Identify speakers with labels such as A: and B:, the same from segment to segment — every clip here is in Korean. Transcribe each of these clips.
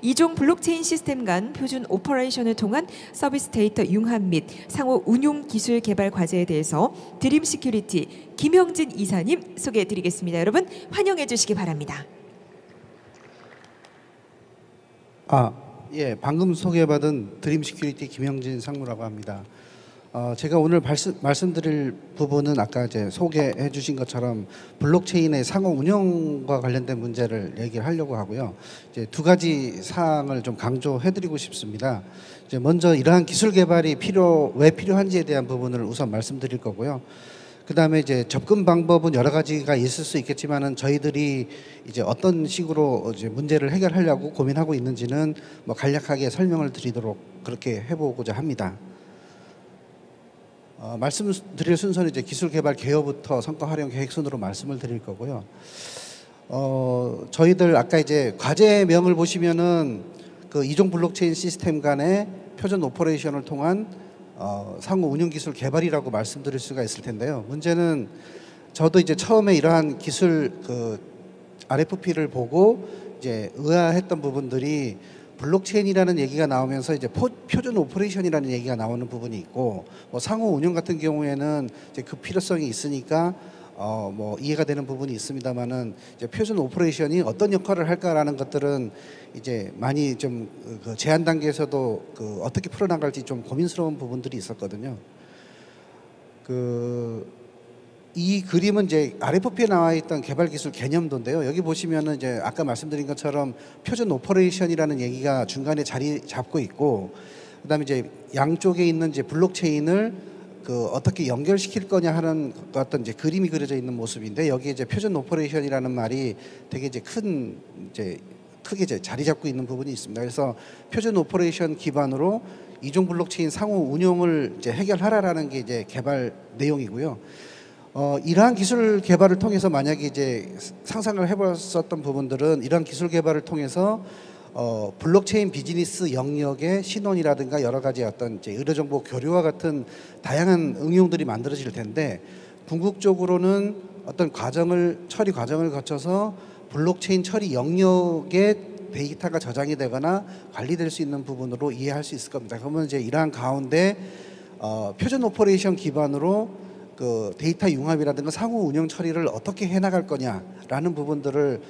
A: 이종 블록체인 시스템 간 표준 오퍼레이션을 통한 서비스 데이터 융합 및 상호 운용 기술 개발 과제에 대해서 드림 시큐리티 김형진 이사님 소개해 드리겠습니다. 여러분 환영해 주시기 바랍니다.
B: 예, 방금 소개받은 드림 시큐리티 김형진 상무라고 합니다. 제가 오늘 말씀드릴 부분은 아까 이제 소개해 주신 것처럼 블록체인의 상호 운영과 관련된 문제를 얘기를 하려고 하고요. 이제 두 가지 사항을 좀 강조해 드리고 싶습니다. 이제 먼저 이러한 기술 개발이 왜 필요한지에 대한 부분을 우선 말씀드릴 거고요. 그 다음에 이제 접근 방법은 여러 가지가 있을 수 있겠지만은 저희들이 이제 어떤 식으로 이제 문제를 해결하려고 고민하고 있는지는 뭐 간략하게 설명을 드리도록 그렇게 해보고자 합니다. 말씀드릴 순서는 이제 기술 개발 개요부터 성과 활용 계획 순으로 말씀을 드릴 거고요. 저희들 아까 이제 과제명을 보시면은 그 이종 블록체인 시스템 간의 표준 오퍼레이션을 통한 상호 운영 기술 개발이라고 말씀드릴 수가 있을 텐데요. 문제는 저도 이제 처음에 이러한 기술 RFP를 보고 이제 의아했던 부분들이 블록체인이라는 얘기가 나오면서 이제 표준 오퍼레이션이라는 얘기가 나오는 부분이 있고, 뭐 상호 운영 같은 경우에는 이제 그 필요성이 있으니까 뭐 이해가 되는 부분이 있습니다만은 이제 표준 오퍼레이션이 어떤 역할을 할까라는 것들은 이제 많이 좀 그 제안 단계에서도 어떻게 풀어나갈지 좀 고민스러운 부분들이 있었거든요. 이 그림은 이제 RFP에 나와 있던 개발 기술 개념도인데요. 여기 보시면은 이제 아까 말씀드린 것처럼 표준 오퍼레이션이라는 얘기가 중간에 자리 잡고 있고, 그다음에 이제 양쪽에 있는 이제 블록체인을 어떻게 연결시킬 거냐 하는 어떤 이제 그림이 그려져 있는 모습인데, 여기에 이제 표준 오퍼레이션이라는 말이 되게 이제 크게 이제 자리 잡고 있는 부분이 있습니다. 그래서 표준 오퍼레이션 기반으로 이종 블록체인 상호 운용을 이제 해결하라라는 게 이제 개발 내용이고요. 이러한 기술 개발을 통해서 만약에 이제 상상을 해봤었던 부분들은 이러한 기술 개발을 통해서 블록체인 비즈니스 영역의 신원이라든가 여러 가지 어떤 이제 의료정보 교류와 같은 다양한 응용들이 만들어질 텐데, 궁극적으로는 어떤 처리 과정을 거쳐서 블록체인 처리 영역의 데이터가 저장이 되거나 관리될 수 있는 부분으로 이해할 수 있을 겁니다. 그러면 이제 이러한 가운데 표준 오퍼레이션 기반으로 데이터 융합이라든가 상호 운영 처리를 어떻게 해나갈 거냐라는 부분들을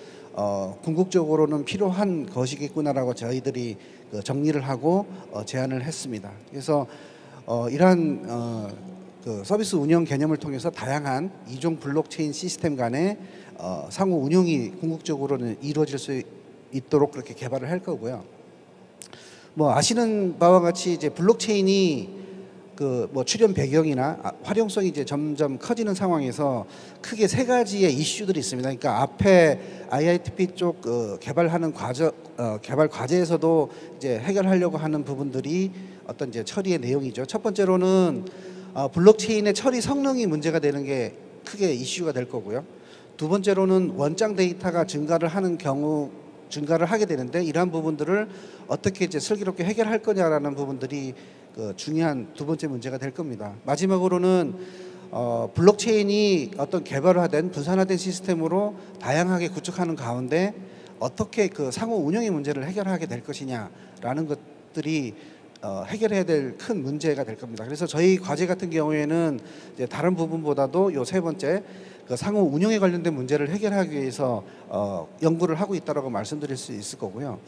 B: 궁극적으로는 필요한 것이겠구나라고 저희들이 정리를 하고 제안을 했습니다. 그래서 이러한 서비스 운영 개념을 통해서 다양한 이종 블록체인 시스템 간의 상호 운용이 궁극적으로는 이루어질 수 있도록 그렇게 개발을 할 거고요. 뭐 아시는 바와 같이 이제 블록체인이 뭐 출현 배경이나 활용성이 이제 점점 커지는 상황에서 크게 세 가지의 이슈들이 있습니다. 그러니까 앞에 IITP 쪽 개발하는 개발 과제에서도 이제 해결하려고 하는 부분들이 어떤 이제 처리의 내용이죠. 첫 번째로는 블록체인의 처리 성능이 문제가 되는 게 크게 이슈가 될 거고요. 두 번째로는 원장 데이터가 증가를 하게 되는데, 이러한 부분들을 어떻게 이제 슬기롭게 해결할 거냐라는 부분들이 중요한 두 번째 문제가 될 겁니다. 마지막으로는 블록체인이 어떤 개발화된 분산화된 시스템으로 다양하게 구축하는 가운데 어떻게 상호 운영의 문제를 해결하게 될 것이냐라는 것들이 해결해야 될 큰 문제가 될 겁니다. 그래서 저희 과제 같은 경우에는 이제 다른 부분보다도 요 세 번째 상호 운영에 관련된 문제를 해결하기 위해서 연구를 하고 있다라고 말씀드릴 수 있을 거고요.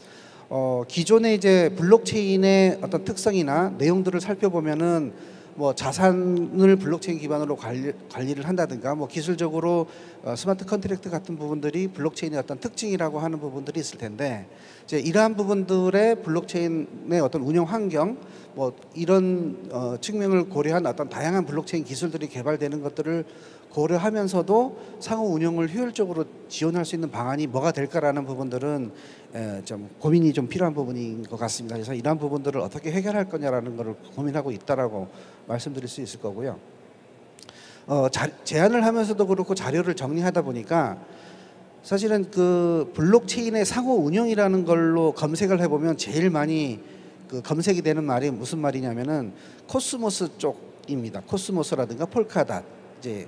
B: 기존의 이제 블록체인의 어떤 특성이나 내용들을 살펴보면은 뭐 자산을 블록체인 기반으로 관리를 한다든가, 뭐 기술적으로 스마트 컨트랙트 같은 부분들이 블록체인의 어떤 특징이라고 하는 부분들이 있을 텐데, 이제 이러한 부분들의 블록체인의 어떤 운영 환경, 뭐 이런 측면을 고려한 어떤 다양한 블록체인 기술들이 개발되는 것들을 고려하면서도 상호 운영을 효율적으로 지원할 수 있는 방안이 뭐가 될까라는 부분들은 좀 고민이 좀 필요한 부분인 것 같습니다. 그래서 이러한 부분들을 어떻게 해결할 거냐라는 것을 고민하고 있다라고 말씀드릴 수 있을 거고요. 제안을 하면서도 그렇고 자료를 정리하다 보니까 사실은 블록체인의 상호 운영이라는 걸로 검색을 해보면 제일 많이 검색이 되는 말이 무슨 말이냐면은 코스모스 쪽입니다. 코스모스라든가 폴카닷. 이제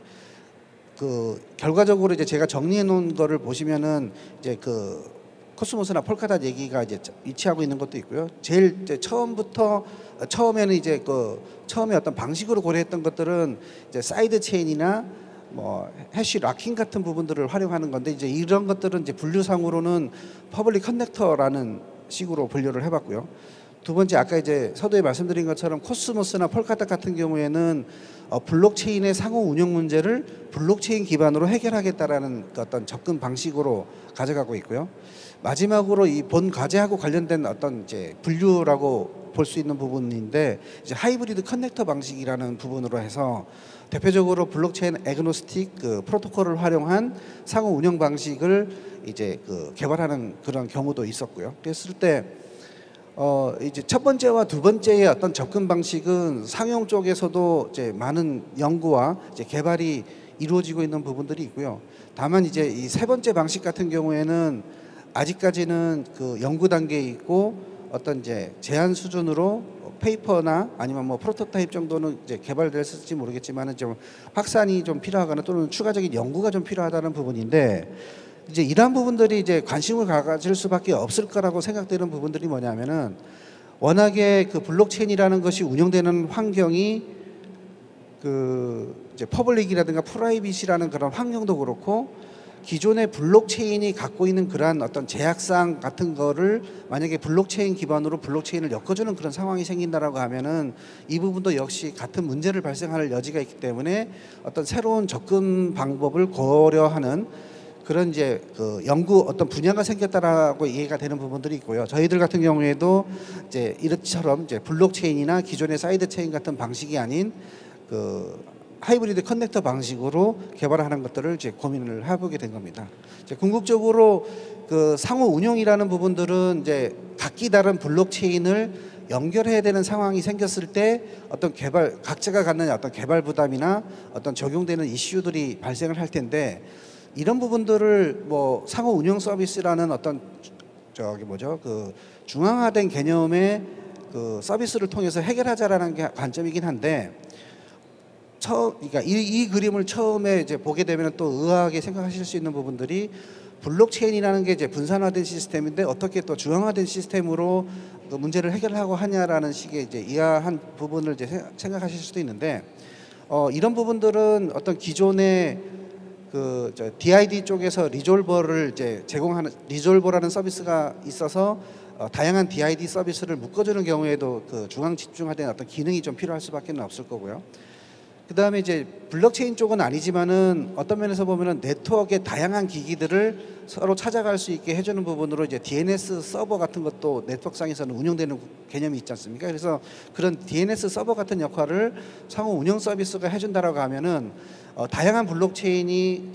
B: 결과적으로 이제 제가 정리해 놓은 거를 보시면은 이제 코스모스나 폴카닷 얘기가 이제 위치하고 있는 것도 있고요. 제일 이제 처음에는 이제 처음에 어떤 방식으로 고려했던 것들은 이제 사이드 체인이나 뭐 해시 락킹 같은 부분들을 활용하는 건데, 이제 이런 것들은 이제 분류상으로는 퍼블릭 커넥터라는 식으로 분류를 해봤고요. 두 번째, 아까 이제 서두에 말씀드린 것처럼 코스모스나 폴카닷 같은 경우에는 블록체인의 상호 운영 문제를 블록체인 기반으로 해결하겠다라는 어떤 접근 방식으로 가져가고 있고요. 마지막으로 이 본 과제하고 관련된 어떤 이제 분류라고 볼 수 있는 부분인데, 이제 하이브리드 커넥터 방식이라는 부분으로 해서 대표적으로 블록체인 애그노스틱 프로토콜을 활용한 상호 운영 방식을 이제 개발하는 그런 경우도 있었고요. 그랬을 때 이제 첫 번째와 두 번째의 어떤 접근 방식은 상용 쪽에서도 이제 많은 연구와 이제 개발이 이루어지고 있는 부분들이 있고요. 다만 이제 이 세 번째 방식 같은 경우에는 아직까지는 연구 단계에 있고, 어떤 이제 제한 수준으로 페이퍼나 아니면 뭐 프로토타입 정도는 이제 개발됐을지 모르겠지만은 좀 확산이 좀 필요하거나 또는 추가적인 연구가 좀 필요하다는 부분인데, 이제 이러한 부분들이 이제 관심을 가질 수밖에 없을 거라고 생각되는 부분들이 뭐냐면은, 워낙에 블록체인이라는 것이 운영되는 환경이 이제 퍼블릭이라든가 프라이빗이라는 그런 환경도 그렇고, 기존의 블록체인이 갖고 있는 그러한 어떤 제약사항 같은 거를 만약에 블록체인 기반으로 블록체인을 엮어주는 그런 상황이 생긴다라고 하면은 이 부분도 역시 같은 문제를 발생할 여지가 있기 때문에 어떤 새로운 접근 방법을 고려하는 그런 이제 연구 어떤 분야가 생겼다라고 이해가 되는 부분들이 있고요. 저희들 같은 경우에도 이제 이처럼 이제 블록체인이나 기존의 사이드 체인 같은 방식이 아닌 하이브리드 커넥터 방식으로 개발하는 것들을 이제 고민을 해보게 된 겁니다. 이제 궁극적으로 상호 운용이라는 부분들은 이제 각기 다른 블록체인을 연결해야 되는 상황이 생겼을 때 어떤 각자가 갖는 어떤 개발 부담이나 어떤 적용되는 이슈들이 발생을 할 텐데, 이런 부분들을 뭐 상호 운영 서비스라는 어떤 중앙화된 개념의 서비스를 통해서 해결하자라는 게 관점이긴 한데, 그러니까 이 그림을 처음에 이제 보게 되면 또 의아하게 생각하실 수 있는 부분들이, 블록체인이라는 게 이제 분산화된 시스템인데 어떻게 또 중앙화된 시스템으로 문제를 해결하고 하냐라는 식의 이제 이해한 부분을 이제 생각하실 수도 있는데, 이런 부분들은 어떤 기존의 DID 쪽에서 리졸버를 이제 제공하는 리졸버라는 서비스가 있어서 다양한 DID 서비스를 묶어주는 경우에도 중앙 집중화된 어떤 기능이 좀 필요할 수밖에 없을 거고요. 그 다음에 이제 블록체인 쪽은 아니지만은 어떤 면에서 보면은 네트워크의 다양한 기기들을 서로 찾아갈 수 있게 해주는 부분으로 이제 DNS 서버 같은 것도 네트워크상에서는 운영되는 개념이 있지 않습니까? 그래서 그런 DNS 서버 같은 역할을 상호 운영 서비스가 해준다라고 하면은 다양한 블록체인이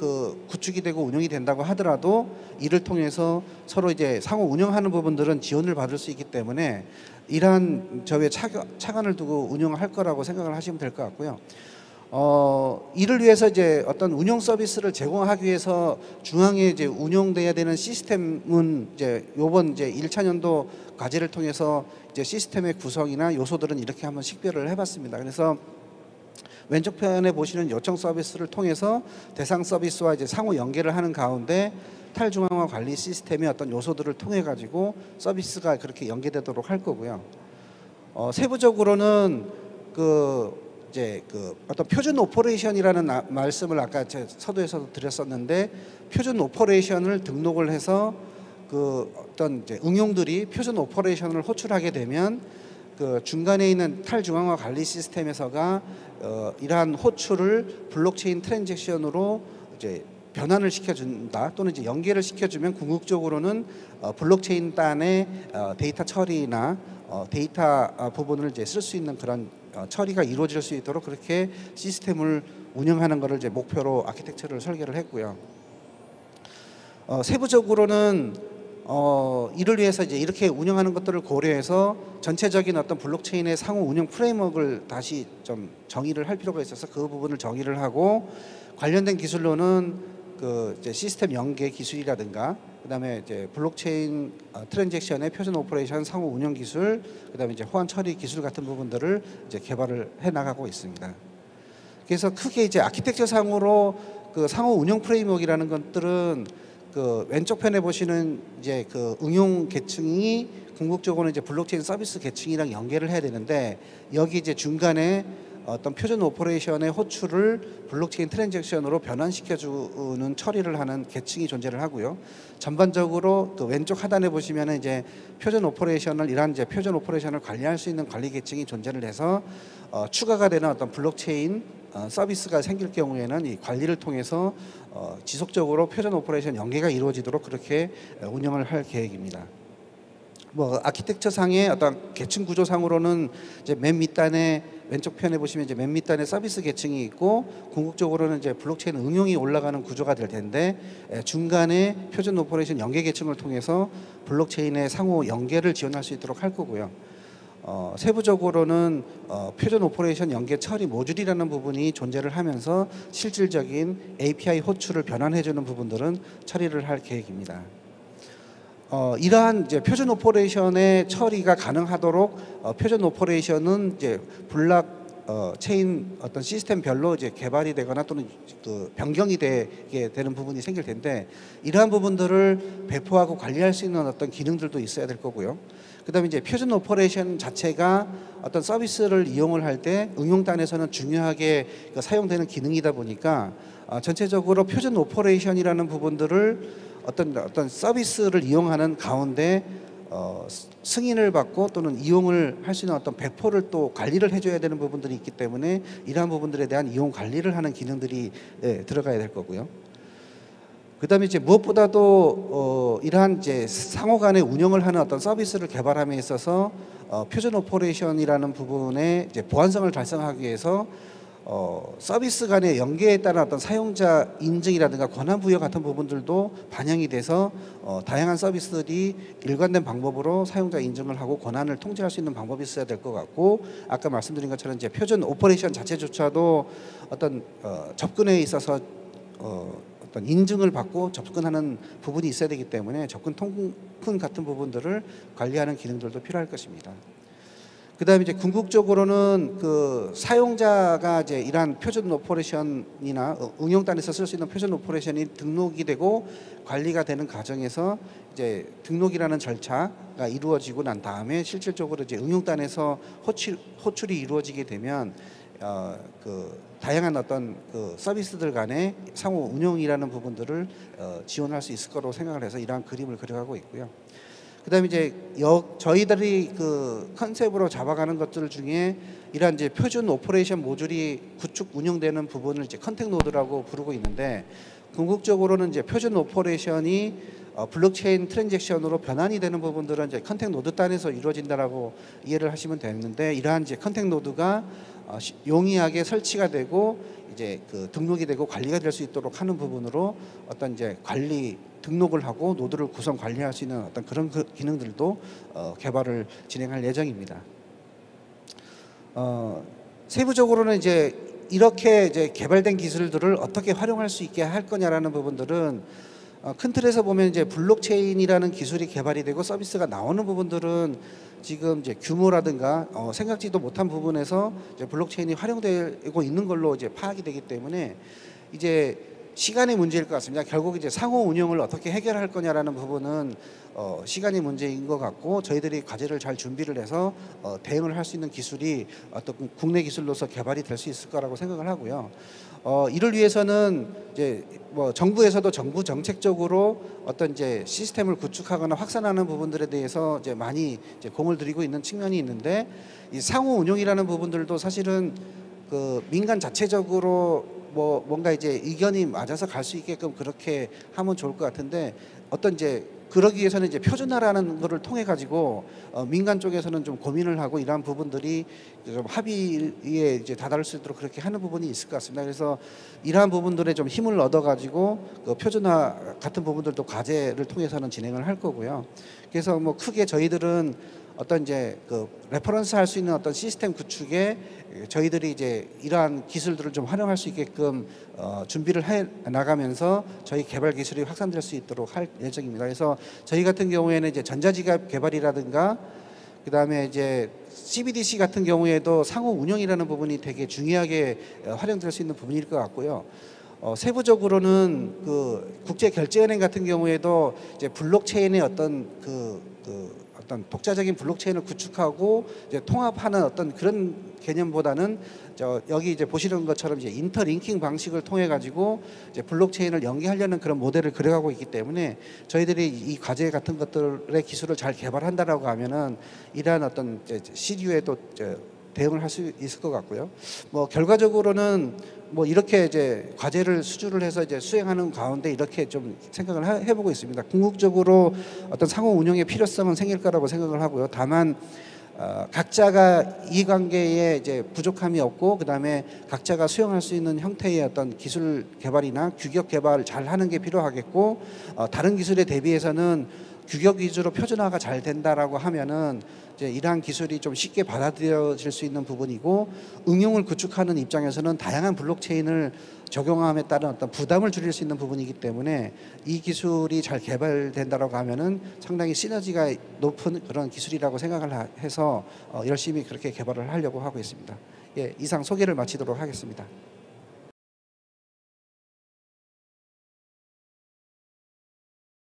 B: 구축이 되고 운영이 된다고 하더라도 이를 통해서 서로 이제 상호 운영하는 부분들은 지원을 받을 수 있기 때문에 이러한 점에 차관을 두고 운영할 거라고 생각을 하시면 될 것 같고요. 이를 위해서 이제 어떤 운영 서비스를 제공하기 위해서 중앙에 이제 운영돼야 되는 시스템은 이제 요번 이제 1차 년도 과제를 통해서 이제 시스템의 구성이나 요소들은 이렇게 한번 식별을 해봤습니다. 그래서 왼쪽 편에 보시는 요청 서비스를 통해서 대상 서비스와 이제 상호 연계를 하는 가운데 탈중앙화 관리 시스템의 어떤 요소들을 통해 가지고 서비스가 그렇게 연계되도록 할 거고요. 세부적으로는 이제 어떤 표준 오퍼레이션이라는 말씀을 아까 제 서두에서도 드렸었는데, 표준 오퍼레이션을 등록을 해서 어떤 이제 응용들이 표준 오퍼레이션을 호출하게 되면 중간에 있는 탈중앙화 관리 시스템에서가 이러한 호출을 블록체인 트랜잭션으로 이제 변환을 시켜준다, 또는 이제 연계를 시켜주면 궁극적으로는 블록체인 단의 데이터 처리나 데이터 부분을 이제 쓸 수 있는 그런 처리가 이루어질 수 있도록 그렇게 시스템을 운영하는 것을 이제 목표로 아키텍처를 설계를 했고요. 세부적으로는 이를 위해서 이제 이렇게 운영하는 것들을 고려해서 전체적인 어떤 블록체인의 상호 운영 프레임워크를 다시 좀 정의를 할 필요가 있어서 그 부분을 정의를 하고, 관련된 기술로는 이제 시스템 연계 기술이라든가, 그다음에 이제 블록체인 트랜잭션의 표준 오퍼레이션 상호 운영 기술, 그다음에 이제 호환 처리 기술 같은 부분들을 이제 개발을 해 나가고 있습니다. 그래서 크게 이제 아키텍처 상으로 상호 운영 프레임워크이라는 것들은 그 왼쪽 편에 보시는 이제 그 응용 계층이 궁극적으로 이제 블록체인 서비스 계층이랑 연계를 해야 되는데, 여기 이제 중간에 어떤 표준 오퍼레이션의 호출을 블록체인 트랜잭션으로 변환시켜주는 처리를 하는 계층이 존재를 하고요. 전반적으로 그 왼쪽 하단에 보시면은 이제 표준 오퍼레이션을 이러한 이제 표준 오퍼레이션을 관리할 수 있는 관리 계층이 존재를 해서 추가가 되는 어떤 블록체인 서비스가 생길 경우에는 이 관리를 통해서 지속적으로 표준 오퍼레이션 연계가 이루어지도록 그렇게 운영을 할 계획입니다. 뭐 아키텍처 상의 어떤 계층 구조 상으로는 이제 맨 밑단에 왼쪽 편에 보시면 이제 맨 밑단에 서비스 계층이 있고, 궁극적으로는 이제 블록체인 응용이 올라가는 구조가 될 텐데, 중간에 표준 오퍼레이션 연계 계층을 통해서 블록체인의 상호 연계를 지원할 수 있도록 할 거고요. 세부적으로는 표준 오퍼레이션 연계 처리 모듈이라는 부분이 존재를 하면서 실질적인 API 호출을 변환해주는 부분들은 처리를 할 계획입니다. 이러한 이제 표준 오퍼레이션의 처리가 가능하도록 표준 오퍼레이션은 이제 체인 어떤 시스템별로 이제 개발이 되거나 또는 그 변경이 되게 되는 부분이 생길 텐데, 이러한 부분들을 배포하고 관리할 수 있는 어떤 기능들도 있어야 될 거고요. 그다음에 이제 표준 오퍼레이션 자체가 어떤 서비스를 이용을 할 때 응용단에서는 중요하게 사용되는 기능이다 보니까 전체적으로 표준 오퍼레이션이라는 부분들을 어떤 서비스를 이용하는 가운데 승인을 받고 또는 이용을 할 수 있는 어떤 배포를 또 관리를 해줘야 되는 부분들이 있기 때문에, 이러한 부분들에 대한 이용 관리를 하는 기능들이 들어가야 될 거고요. 그다음에 이제 무엇보다도 이러한 이제 상호간의 운영을 하는 어떤 서비스를 개발함에 있어서 표준 오퍼레이션이라는 부분의 이제 보안성을 달성하기 위해서 서비스 간의 연계에 따른 어떤 사용자 인증이라든가 권한 부여 같은 부분들도 반영이 돼서 다양한 서비스들이 일관된 방법으로 사용자 인증을 하고 권한을 통제할 수 있는 방법이 있어야 될 것 같고, 아까 말씀드린 것처럼 이제 표준 오퍼레이션 자체조차도 어떤 접근에 있어서 어떤 인증을 받고 접근하는 부분이 있어야 되기 때문에 접근 통큰 같은 부분들을 관리하는 기능들도 필요할 것입니다. 그다음에 이제 궁극적으로는 그 사용자가 이제 이러한 표준 오퍼레이션이나 응용단에서 쓸 수 있는 표준 오퍼레이션이 등록이 되고 관리가 되는 과정에서 이제 등록이라는 절차가 이루어지고 난 다음에 실질적으로 이제 응용단에서 호출이 이루어지게 되면 그 다양한 어떤 그 서비스들 간의 상호 운용이라는 부분들을 지원할 수 있을 거로 생각을 해서 이러한 그림을 그려가고 있고요. 그다음에 이제 저희들이 그 컨셉으로 잡아가는 것들 중에 이러한 이제 표준 오퍼레이션 모듈이 구축 운영되는 부분을 이제 컨택 노드라고 부르고 있는데, 궁극적으로는 이제 표준 오퍼레이션이 블록체인 트랜잭션으로 변환이 되는 부분들은 이제 컨택 노드 단에서 이루어진다라고 이해를 하시면 되는데, 이러한 이제 컨택 노드가 용이하게 설치가 되고 이제 그 등록이 되고 관리가 될 수 있도록 하는 부분으로 어떤 이제 관리 등록을 하고 노드를 구성 관리할 수 있는 어떤 그런 기능들도 개발을 진행할 예정입니다. 세부적으로는 이제 이렇게 이제 개발된 기술들을 어떻게 활용할 수 있게 할 거냐라는 부분들은 큰 틀에서 보면 이제 블록체인이라는 기술이 개발이 되고 서비스가 나오는 부분들은 지금 이제 규모라든가 생각지도 못한 부분에서 이제 블록체인이 활용되고 있는 걸로 이제 파악이 되기 때문에 이제 시간의 문제일 것 같습니다. 결국 이제 상호 운영을 어떻게 해결할 거냐라는 부분은 시간의 문제인 것 같고, 저희들이 과제를 잘 준비를 해서 대응을 할 수 있는 기술이 어떤 국내 기술로서 개발이 될 수 있을 거라고 생각을 하고요. 이를 위해서는 이제 뭐 정부에서도 정부 정책적으로 어떤 이제 시스템을 구축하거나 확산하는 부분들에 대해서 이제 많이 이제 공을 들이고 있는 측면이 있는데, 이 상호 운용이라는 부분들도 사실은 그 민간 자체적으로 뭔가 이제 의견이 맞아서 갈 수 있게끔 그렇게 하면 좋을 것 같은데, 어떤 이제 그러기 위해서는 이제 표준화라는 거를 통해 가지고 민간 쪽에서는 좀 고민을 하고 이러한 부분들이 좀 합의에 이제 다다를 수 있도록 그렇게 하는 부분이 있을 것 같습니다. 그래서 이러한 부분들에 좀 힘을 얻어 가지고 그 표준화 같은 부분들도 과제를 통해서는 진행을 할 거고요. 그래서 뭐 크게 저희들은 어떤 이제 그 레퍼런스 할 수 있는 어떤 시스템 구축에 저희들이 이제 이러한 기술들을 좀 활용할 수 있게끔 준비를 해 나가면서 저희 개발 기술이 확산될 수 있도록 할 예정입니다. 그래서 저희 같은 경우에는 이제 전자지갑 개발이라든가 그다음에 이제 CBDC 같은 경우에도 상호 운영이라는 부분이 되게 중요하게 활용될 수 있는 부분일 것 같고요. 세부적으로는 그 국제결제은행 같은 경우에도 이제 블록체인의 어떤 어떤 독자적인 블록체인을 구축하고 이제 통합하는 어떤 그런 개념보다는 여기 이제 보시는 것처럼 이제 인터링킹 방식을 통해 가지고 이제 블록체인을 연계하려는 그런 모델을 그려가고 있기 때문에 저희들이 이 과제 같은 것들의 기술을 잘 개발한다라고 하면은 이러한 어떤 이제 시류에도 대응을 할 수 있을 것 같고요. 뭐 결과적으로는 뭐 이렇게 이제 과제를 수주를 해서 이제 수행하는 가운데 이렇게 좀 생각을 해보고 있습니다. 궁극적으로 어떤 상호 운영의 필요성은 생길 거라고 생각을 하고요. 다만 각자가 이해관계에 이제 부족함이 없고 그다음에 각자가 수용할 수 있는 형태의 어떤 기술 개발이나 규격 개발을 잘 하는 게 필요하겠고 다른 기술에 대비해서는 규격 위주로 표준화가 잘 된다라고 하면은 이제 이러한 기술이 좀 쉽게 받아들여질 수 있는 부분이고 응용을 구축하는 입장에서는 다양한 블록체인을 적용함에 따른 어떤 부담을 줄일 수 있는 부분이기 때문에 이 기술이 잘 개발된다라고 하면은 상당히 시너지가 높은 그런 기술이라고 생각을 해서 열심히 그렇게 개발을 하려고 하고 있습니다. 예, 이상 소개를 마치도록 하겠습니다.